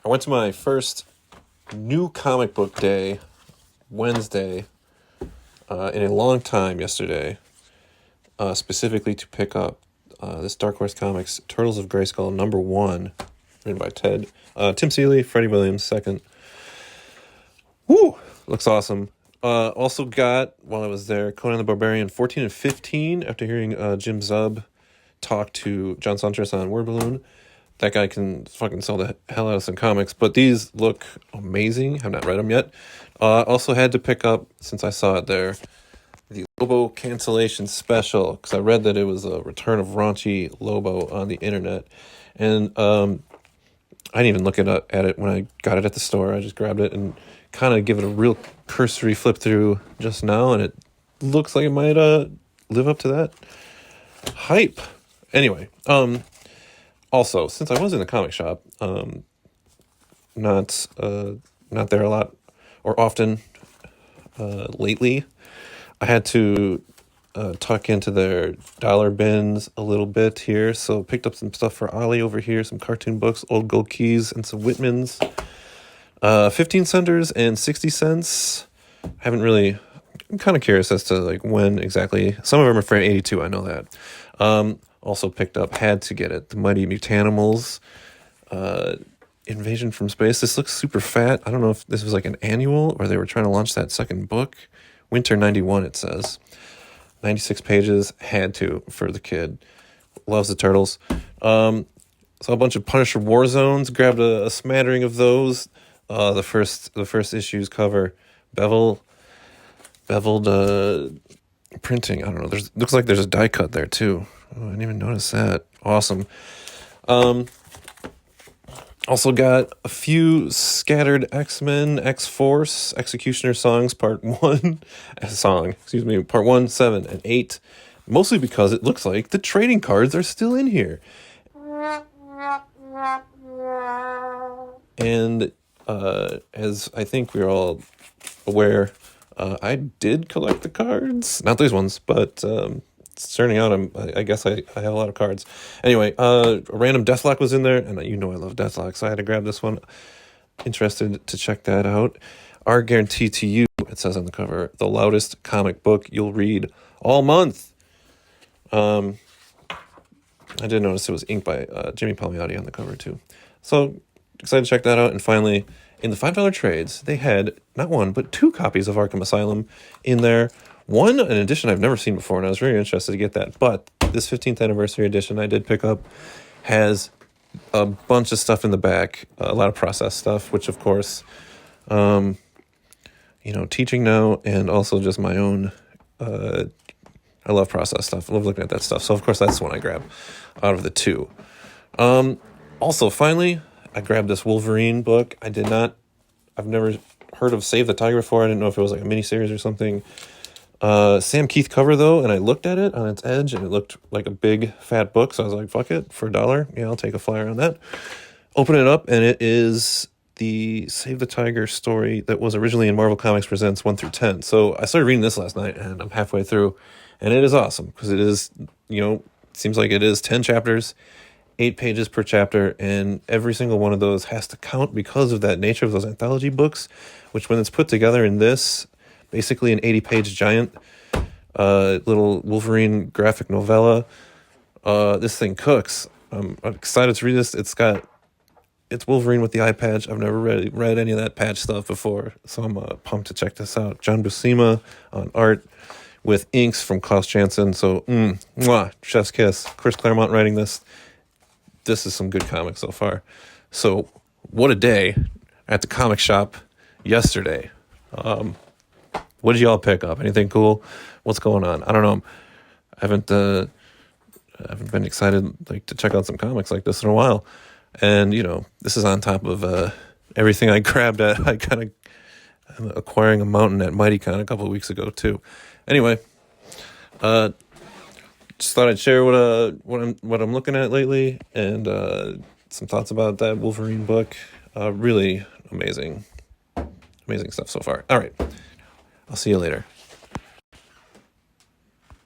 I went to my first new comic book day, Wednesday, in a long time yesterday, specifically to pick up this Dark Horse Comics Turtles of Grayskull #1, written by Tim Seeley, Freddie Williams, second. Woo! Looks awesome. Also got, while I was there, Conan the Barbarian 14 and 15, after hearing Jim Zub talk to John Suntress on Word Balloon. That guy can fucking sell the hell out of some comics, but these look amazing. Have not read them yet. Also had to pick up, since I saw it there, the Lobo cancellation special, because I read that it was a return of raunchy Lobo on the internet. And I didn't even look at it when I got it at the store. I just grabbed it and kind of give it a real cursory flip through just now, and it looks like it might live up to that hype. Anyway, also, since I was in the comic shop, not there a lot or often lately, I had to tuck into their dollar bins a little bit here, so picked up some stuff for Ollie over here, some cartoon books, old gold keys, and some Whitmans. 15 centers and 60 cents. I'm kind of curious as to like when exactly. Some of them are for 82, I know that. Also picked up, had to get it, the Mighty Mutanimals, Invasion from Space. This looks super fat. I don't know if this was like an annual or they were trying to launch that second book. Winter 91, it says. 96 pages, had to for the kid. Loves the Turtles. Saw a bunch of Punisher War Zones, grabbed a smattering of those. The first issue's cover, beveled printing. I don't know. Looks like there's a die cut there too. Oh, I didn't even notice that. Awesome. Also got a few scattered X-Men, X-Force, Executioner songs, part 1, part 1, 7, and 8. Mostly because it looks like the trading cards are still in here. And as I think we're all aware, I did collect the cards. Not these ones, but it's turning out I guess I have a lot of cards. Anyway, a random Deathlock was in there, and I love Deathlock, so I had to grab this one. Interested to check that out. Our guarantee to you, it says on the cover, the loudest comic book you'll read all month. I did notice it was inked by Jimmy Palmiotti on the cover too. So excited to check that out. And finally, in the $5 trades, they had not one, but 2 copies of Arkham Asylum in there. One, an edition I've never seen before, and I was very interested to get that. But this 15th anniversary edition I did pick up has a bunch of stuff in the back, a lot of process stuff, which of course, teaching now and also just my own, I love process stuff. I love looking at that stuff. So of course that's the one I grabbed out of the 2. Also, finally, I grabbed this Wolverine book. I've never heard of Save the Tiger before. I didn't know if it was like a miniseries or something. Sam Keith cover though, and I looked at it on its edge and it looked like a big fat book. So I was like, fuck it, for $1. Yeah, I'll take a flyer on that. Open it up and it is the Save the Tiger story that was originally in Marvel Comics Presents 1 through 10. So I started reading this last night and I'm halfway through, and it is awesome because it is, seems like it is 10 chapters, 8 pages per chapter, and every single one of those has to count because of that nature of those anthology books, which when it's put together in this, basically an 80-page giant little Wolverine graphic novella, this thing cooks. I'm excited to read this. It's Wolverine with the eye patch. I've never read any of that patch stuff before, so I'm pumped to check this out. John Buscema on art with inks from Klaus Janson. So, chef's kiss. Chris Claremont writing this. This is some good comics so far. So, what a day at the comic shop yesterday. What did y'all pick up? Anything cool? What's going on? I don't know. I haven't been excited to check out some comics like this in a while. And, this is on top of everything I grabbed at. I'm acquiring a mountain at MightyCon a couple of weeks ago too. Anyway, just thought I'd share what I'm looking at lately and some thoughts about that Wolverine book. Really amazing stuff so far. All right, I'll see you later.